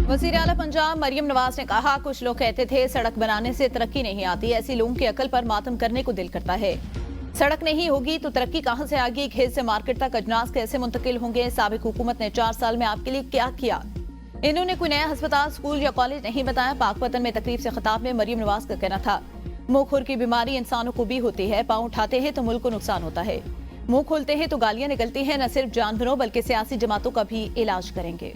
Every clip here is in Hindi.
वज़ीर आला पंजाब मरियम नवाज ने कहा, कुछ लोग कहते थे सड़क बनाने से तरक्की नहीं आती, ऐसी लोगों की अकल पर मातम करने को दिल करता है। सड़क नहीं होगी तो तरक्की कहां से आएगी? खेत से मार्केट तक अजनास कैसे मुंतकिल होंगे? साबिक हुकूमत ने 4 साल में आपके लिए क्या किया? इन्होंने कोई नया अस्पताल, स्कूल या कॉलेज नहीं बताया। पाकपतन में तकरीब से खिताब में मरियम नवाज का कहना था, मुंह खुर की बीमारी इंसानों को भी होती है, पाँव उठाते हैं तो मुल्क को नुकसान होता है, मुंह खोलते हैं तो गालियां निकलती हैं। न सिर्फ जानवरों बल्कि सियासी जमातों का भी इलाज करेंगे।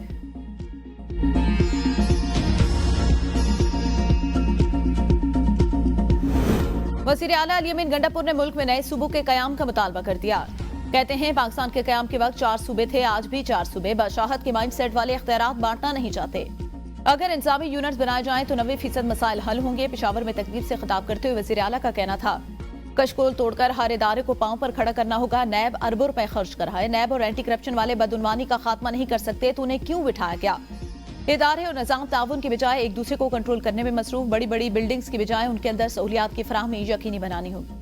वज़ीर आला अली अमीन गंडापुर ने मुल्क में नए सूबों के कयाम का मुतालबा कर दिया। कहते हैं पाकिस्तान के कयाम के वक्त 4 सूबे थे, आज भी 4 सूबे। बादशाहत के माइंड सेट वाले इख्तियारात बांटना नहीं चाहते। अगर इंसामी यूनिट्स बनाए जाएं तो 90% मसाइल हल होंगे। पेशावर में तकरीब से खिताब करते हुए वज़ीर आला का कहना था, कशकोल तोड़कर हर इदारे को पांव पर खड़ा करना होगा। नैब अरबों रुपए खर्च कर रहा है, नैब और एंटी करप्शन वाले बदउनवानी का खात्मा नहीं कर सकते तो उन्हें क्यों बिठाया गया? इदारे और निजाम ताउन की बजाय एक दूसरे को कंट्रोल करने में मसरूफ। बड़ी बड़ी बिल्डिंग्स की बजाय उनके अंदर सहूलियात की फराहमी यकीनी बनानी होगी।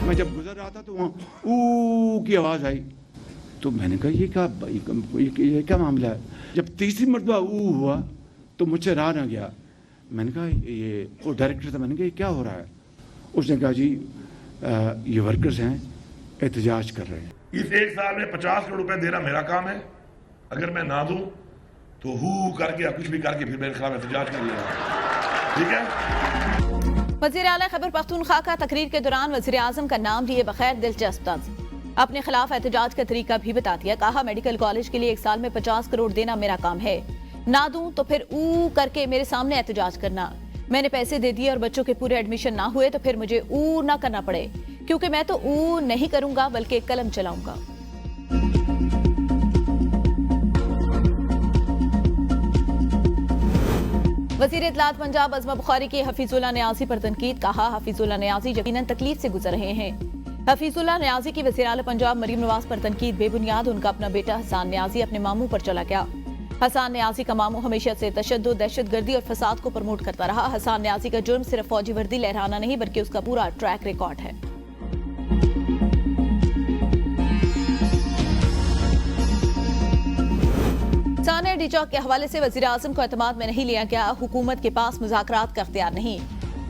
मैं जब गुजर रहा था तो वहाँ ऊ की आवाज आई, तो मैंने कहा ये क्या मामला है? जब तीसरी मरतबा ऊ हुआ तो मुझसे रहा ना गया। मैंने कहा ये वो डायरेक्टर था, मैंने कहा ये क्या हो रहा है? उसने कहा जी ये वर्कर्स हैं, एहतजाज कर रहे हैं। इस 1 साल में 50 करोड़ रुपए देना मेरा काम है। अगर मैं ना दूं तो हु करके या कुछ भी करके फिर मेरे खिलाफ एहतजाज कर लिया, ठीक है? वज़ीर आला खैबर पख्तूनख्वा का तकरीर के दौरान वज़ीर आज़म का नाम लिए बगैर दिलचस्प तंज अपने खिलाफ एहतजाज का तरीका भी बता दिया। कहा, मेडिकल कॉलेज के लिए 1 साल में 50 करोड़ देना मेरा काम है, ना दूं तो फिर ऊ करके मेरे सामने एहतजाज करना। मैंने पैसे दे दिए और बच्चों के पूरे एडमिशन ना हुए तो फिर मुझे ऊ ना करना पड़े, क्योंकि मैं तो ऊ नहीं करूंगा बल्कि कलम चलाऊंगा। वज़ीर इत्तलात पंजाब अज़मा बुखारी की हफीजुल्लाह नियाज़ी पर तनकीद। कहा, हफीजुल्लाह नियाज़ी यकीनन तकलीफ से गुजर रहे हैं। हफीजुल्लाह नियाज़ी की वज़ीर आला पंजाब मरियम नवाज पर तनकीद बेबुनियाद। उनका अपना बेटा हसान नियाज़ी अपने मामू पर चला गया। हसान नियाज़ी का मामू हमेशा से तशद्दुद, दहशतगर्दी और फसाद को प्रमोट करता रहा। हसान नियाज़ी का जुर्म सिर्फ फौजी वर्दी लहराना नहीं बल्कि उसका पूरा ट्रैक रिकॉर्ड है। सानिया डीचॉक के हवाले से वज़ीर आज़म को एतमाद में नहीं लिया गया। हुकूमत के पास मुज़ाकरात का इख्तियार नहीं,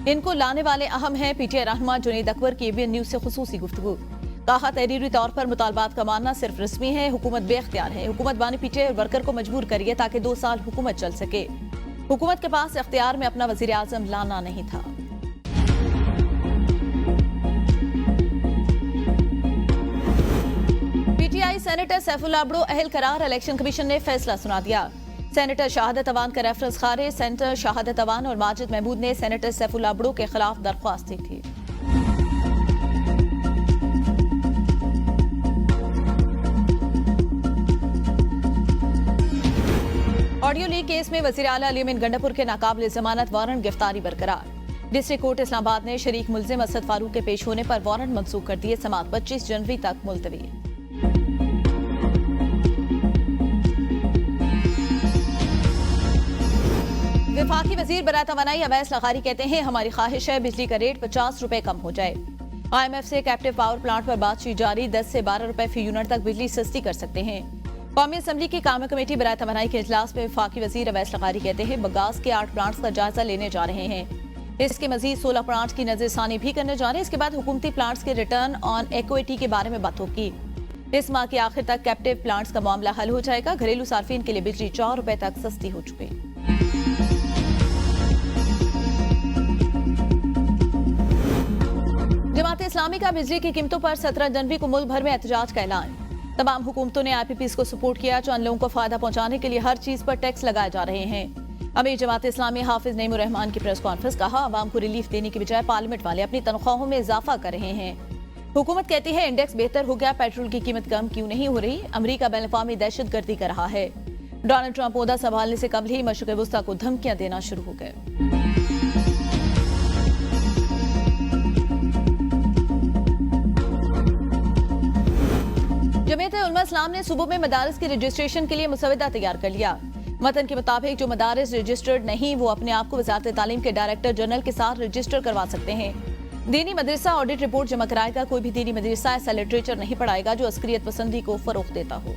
इनको लाने वाले अहम हैं। पीटीआई रहनुमा जुनैद अकबर की एबीएन न्यूज से खुसूसी गुफ्तगू। कहा, तहरीरी तौर पर मुतालबात का मानना सिर्फ रस्मी है, हुकूमत बेख्तियार है। हुकूमत बानी पीटीआई वर्कर को मजबूर करिए ताकि 2 साल हुकूमत चल सके। हुकूमत के पास इख्तियार में अपना वज़ीर आज़म लाना नहीं था। पीटीआई सेनेटर सैफुल्लाह अब्दो अहल करार। इलेक्शन कमीशन ने फैसला सुना दिया। सेनेटर शहादत अवान का रेफरेंस खारिज। सेनेटर शहादत अवान और माजिद महमूद ने सेनेटर सैफुल्लाह अब्दो के खिलाफ दरख्वास्त दी थी। ऑडियो लीक केस में वज़ीर आला अली अमीन गंडापुर के नाकाबिल जमानत वारंट गिरफ्तारी बरकरार। डिस्ट्रिक्ट कोर्ट इस्लामाबाद ने शरीक मुल्जिम असद फारूक के पेश होने पर वारंट मंसूख कर दिए। समाअत 25 जनवरी तक मुलतवी। वफाकी वजीर बराए तवानाई अवैस लगारी कहते हैं, हमारी ख्वाहिश है बिजली का रेट 50 रुपए कम हो जाए। IMF से कैप्टिव पावर प्लांट पर बातचीत जारी। 10 से 12 रुपए फी यूनिट तक बिजली सस्ती कर सकते हैं। कौमी असम्बली की कामी कमेटी बराए तवानाई के इजलास में वफाकी वजीर अवैस लगारी कहते हैं, बगास के 8 प्लांट्स का जायजा लेने जा रहे हैं। इसके मजीद 16 प्लांट्स की नजरसानी भी करने जा रहे हैं। इसके बाद हुकूमती प्लांट्स के रिटर्न ऑन इक्विटी के बारे में बात होगी। इस माह के आखिर तक कैप्टिव प्लांट्स का मामला हल हो जाएगा। घरेलू सार्फिन के लिए बिजली 4 रुपए तक सस्ती हो चुकी। जमात इस्लामी का बिजली की कीमतों पर 17 जनवरी को मुल्क भर में एहतजाज का ऐलान। तमाम हुकूमतों ने IPPs को सपोर्ट किया। चंद लोगों को फायदा पहुंचाने के लिए हर चीज पर टैक्स लगाए जा रहे हैं। अमीर जमात इस्लामी हाफिज नईमुर रहमान की प्रेस कॉन्फ्रेंस। कहा, आवाम को रिलीफ देने की बजाय पार्लियामेंट वाले अपनी तनख्वाहों में इजाफा कर रहे हैं। हुकूमत कहती है इंडेक्स बेहतर हो गया, पेट्रोल की कीमत कम क्यों नहीं हो रही? अमरीका बैन-अवी दहशतगर्दी कर रहा है। डोनाल्ड ट्रंप ओहदा संभालने से कबल ही मशरिक़ वस्ता को धमकियां देना शुरू हो गए। जमीयत उलमा इस्लाम ने सूबों में मदारिस की रजिस्ट्रेशन के लिए मुसवदा तैयार कर लिया। मतन के मुताबिक जो मदारिस रजिस्टर्ड नहीं वो अपने आप को वजारत तालीम के डायरेक्टर जनरल के साथ रजिस्टर करवा सकते हैं। दीनी मदरसा ऑडिट रिपोर्ट जमा कराएगा। कोई भी दीनी मदरसा ऐसा लिटरेचर नहीं पढ़ाएगा जो अस्करियत पसंदी को फरोग देता हो।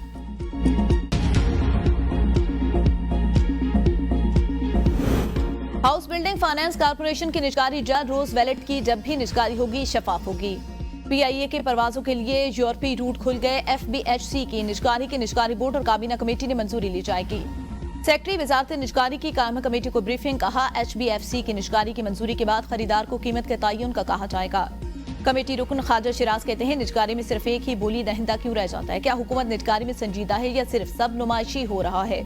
हाउस बिल्डिंग फाइनेंस कॉर्पोरेशन की निजकारी जल्द। रोज वैलेट की जब भी निजकारी होगी शफाफ होगी। पीआईए के परवाजों के लिए यूरोपीय रूट खुल गए। एफबीएचसी की निजकारी बोर्ड और काबीना कमेटी ने मंजूरी ली जाएगी। सेक्रेटरी वजारत निजकारी की कायमा कमेटी को ब्रीफिंग। कहा एचबीएफसी की निजकारी की मंजूरी के बाद खरीदार को कीमत के तयन का कहा जाएगा। कमेटी रुकन ख्वाजा शिराज कहते हैं निजकारी में सिर्फ एक ही बोली दहिंदा क्यों रह जाता है? क्या हुकूमत निजकारी में संजीदा है या सिर्फ सब नुमाइशी हो रहा है?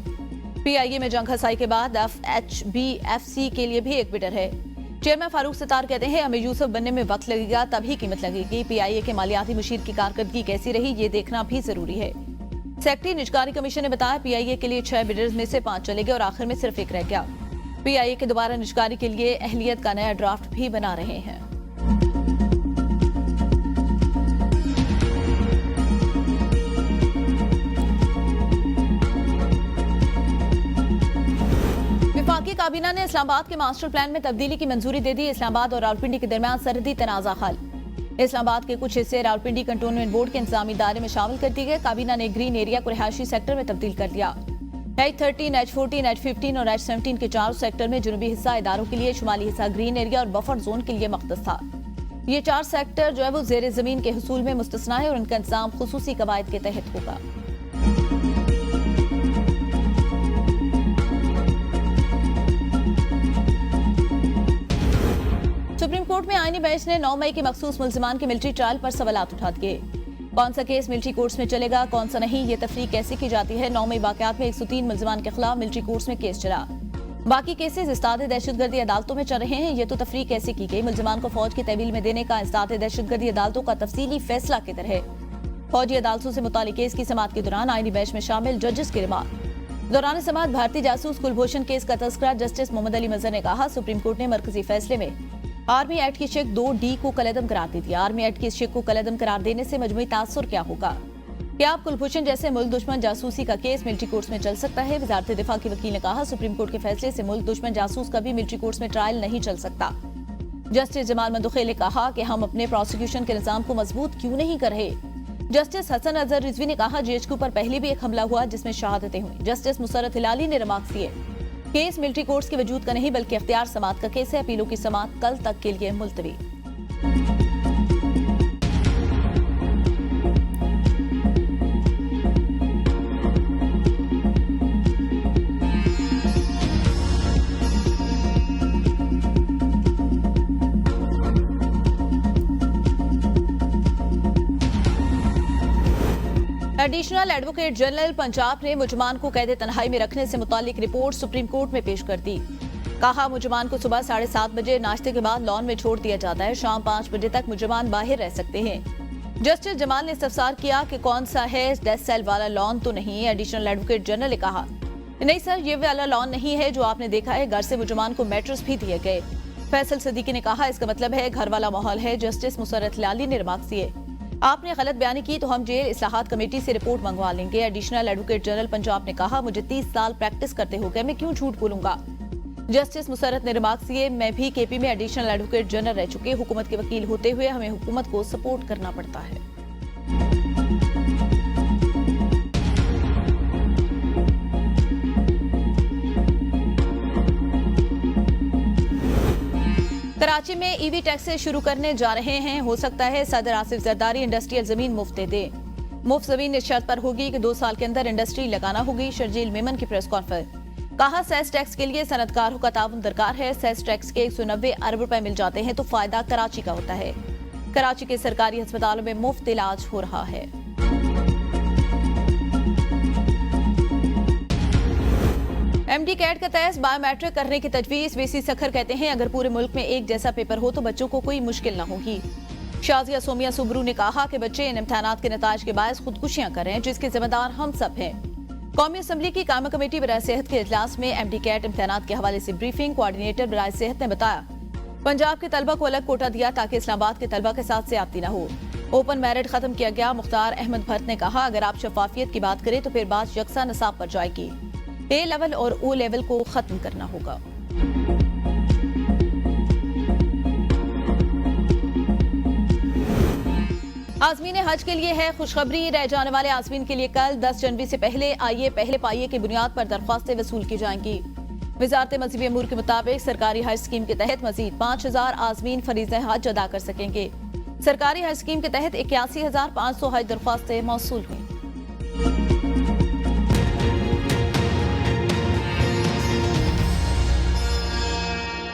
पीआईए में जंग हसाई के बाद एचबीएफसी के लिए भी एक बिडर है। चेयरमैन फारूक सत्तार कहते हैं हमें यूसुफ बनने में वक्त लगेगा तभी कीमत लगेगी। पीआईए के मालियाती मुशीर की कारकर्दगी कैसी रही ये देखना भी जरूरी है। सेक्रेटरी निजकारी कमीशन ने बताया पीआईए के लिए 6 बिडर्स में से 5 चले गए और आखिर में सिर्फ एक रह गया। पीआईए के दोबारा निजकारी के लिए अहलियत का नया ड्राफ्ट भी बना रहे हैं। वफाकी काबीना ने इस्लामाबाद के मास्टर प्लान में तब्दीली की मंजूरी दे दी। इस्लामाबाद और रावलपिंडी के दरमियान सरहदी तनाजा हल। इस्लामाबाद के कुछ हिस्से रावलपिंडी कंटोनमेंट बोर्ड के इंतजामी दायरे में शामिल कर दिए गए। काबीना ने ग्रीन एरिया को रिहायशी सेक्टर में तब्दील कर दिया। H13, H14, H15 और H17 के 4 सेक्टर में जुनूबी हिस्सा इदारों के लिए, शुमाली हिस्सा ग्रीन एरिया और बफर जोन के लिए मख्तस था। ये 4 सेक्टर जो है वो जेर जमीन के हुसूल में मुस्तस्ना है और इनका इंतजाम खुसूसी कवायद के तहत होगा। सुप्रीम कोर्ट में आईनी बेंच ने 9 मई के मखसूस मुल्जिमान के मिलिट्री ट्रायल पर सवालात उठा दिए। कौन सा केस मिलिट्री कोर्ट्स में चलेगा, कौन सा नहीं, ये तफरीक कैसे की जाती है? 9 मई वाकयात में 103 मुल्जिमान के खिलाफ मिलिट्री कोर्ट्स में केस चला। बाकी केसेस इस्ताद दहशतगर्दी अदालतों में चल रहे हैं। ये तो तफरीक कैसे की गई? मुल्जिमान को फौज की तहवील में देने का इस्ताद दहशतगर्दी अदालतों का तफसीली फैसला किधर है? फौजी अदालतों से मुतालिक केस की समाअत के दौरान आईनी बेंच में शामिल जजेस की रिमार्क। दौरान समाअत भारतीय जासूस कुलभूषण केस का तस्करा जस्टिस मोहम्मद अली मजहर ने कहा सुप्रीम कोर्ट ने मरकजी फैसले में आर्मी एक्ट की शेक 2D को कलअदम करार दे दिया। आर्मी एक्ट की शेक को कलअदम करार देने से मजमूई तासुर क्या होगा? क्या आप कुलभूषण जैसे मुल्क दुश्मन जासूसी का केस मिलिट्री कोर्ट्स में चल सकता है? वजारत दिफा के वकील ने कहा सुप्रीम कोर्ट के फैसले से मुल्क दुश्मन जासूस का भी मिलिट्री कोर्ट्स में ट्रायल नहीं चल सकता। जस्टिस जमाल मंदुखेल ने कहा कि हम अपने प्रोसिक्यूशन के निजाम को मजबूत क्यों नहीं कर रहे? जस्टिस हसन अजहर रिजवी ने कहा जेएचक्यू पर पहले भी एक हमला हुआ जिसमें शहादतें हुई। जस्टिस मुसर्रत हिलाली ने रिमार्क दिए केस मिलिट्री कोर्ट्स के वजूद का नहीं बल्कि इख्तियार समाअत का केस है। अपीलों की समाअत कल तक के लिए मुलतवी। एडिशनल एडवोकेट जनरल पंजाब ने मुजमान को कैद तन्हाई में रखने से मुतालिक रिपोर्ट सुप्रीम कोर्ट में पेश कर दी। कहा मुजमान को सुबह 7:30 बजे नाश्ते के बाद लॉन में छोड़ दिया जाता है। शाम 5 बजे तक मुजमान बाहर रह सकते हैं। जस्टिस जमाल ने इस्तफसार किया कि कौन सा है, डेथ सेल वाला लॉन तो नहीं। एडिशनल एडवोकेट जनरल ने कहा नहीं सर, ये वाला लॉन नहीं है जो आपने देखा है। घर से मुजमान को मैट्रेस भी दिए गए। फैसल सदीकी ने कहा इसका मतलब है घर वाला माहौल है। जस्टिस मुसर्रत हिलाली ने रिमार्क दिए आपने गलत बयानी की तो हम जेल इस्लाहात कमेटी से रिपोर्ट मंगवा लेंगे। एडिशनल एडवोकेट जनरल पंजाब ने कहा मुझे 30 साल प्रैक्टिस करते हो गए, मैं क्यों झूठ बोलूंगा। जस्टिस मुसर्रत ने रिमार्क दिए मैं भी केपी में एडिशनल एडवोकेट जनरल रह चुके, हुकूमत के वकील होते हुए हमें हुकूमत को सपोर्ट करना पड़ता है। कराची में ईवी टैक्सी शुरू करने जा रहे हैं। हो सकता है सदर आसिफ जरदारी इंडस्ट्रियल जमीन मुफ्त दे दे। मुफ्त जमीन इस शर्त पर होगी कि 2 साल के अंदर इंडस्ट्री लगाना होगी। शर्जील मेमन की प्रेस कॉन्फ्रेंस। कहा सेस टैक्स के लिए सनतकारों का ताउन दरकार है। सेस टैक्स के 190 अरब रुपए मिल जाते हैं तो फायदा कराची का होता है। कराची के सरकारी अस्पतालों में मुफ्त इलाज हो रहा है। एमडी कैट का टेस्ट बायोमेट्रिक करने की तजवीज। वीसी सखर कहते हैं अगर पूरे मुल्क में एक जैसा पेपर हो तो बच्चों को कोई मुश्किल न होगी। शाजिया सोमिया सुब्रू ने कहा कि बच्चे इन इम्तिहानात के नताज के बायस खुदकुशियां कर रहे हैं जिसके जिम्मेदार हम सब हैं। कौमी असम्बली की कायमा कमेटी बराए सेहत के इजलास में एमडी कैट इम्तिहानात के हवाले से ब्रीफिंग। कोऑर्डिनेटर बराए सेहत ने बताया पंजाब के तलबा को अलग कोटा दिया ताकि इस्लामाबाद के तलबा के साथ ज्यादती न हो। ओपन मेरिट खत्म किया गया। मुख्तार अहमद भट्ट ने कहा अगर आप शफाफियत की बात करें तो फिर बात यकसा नसाब पर जाएगी। ए लेवल और ओ लेवल को खत्म करना होगा। आज़मीन हज के लिए है खुशखबरी। रह जाने वाले आज़मीन के लिए कल 10 जनवरी से पहले आइए पहले पाइए की बुनियाद पर दरख्वास्तें वसूल की जाएंगी। वजारत मज़हबी अमूर के मुताबिक सरकारी हज स्कीम के तहत मजीद 5000 आज़मीन फरीज़े हज अदा कर सकेंगे। सरकारी हज स्कीम के तहत 81,500 हज दरख्वास्तें मौसूल हुई।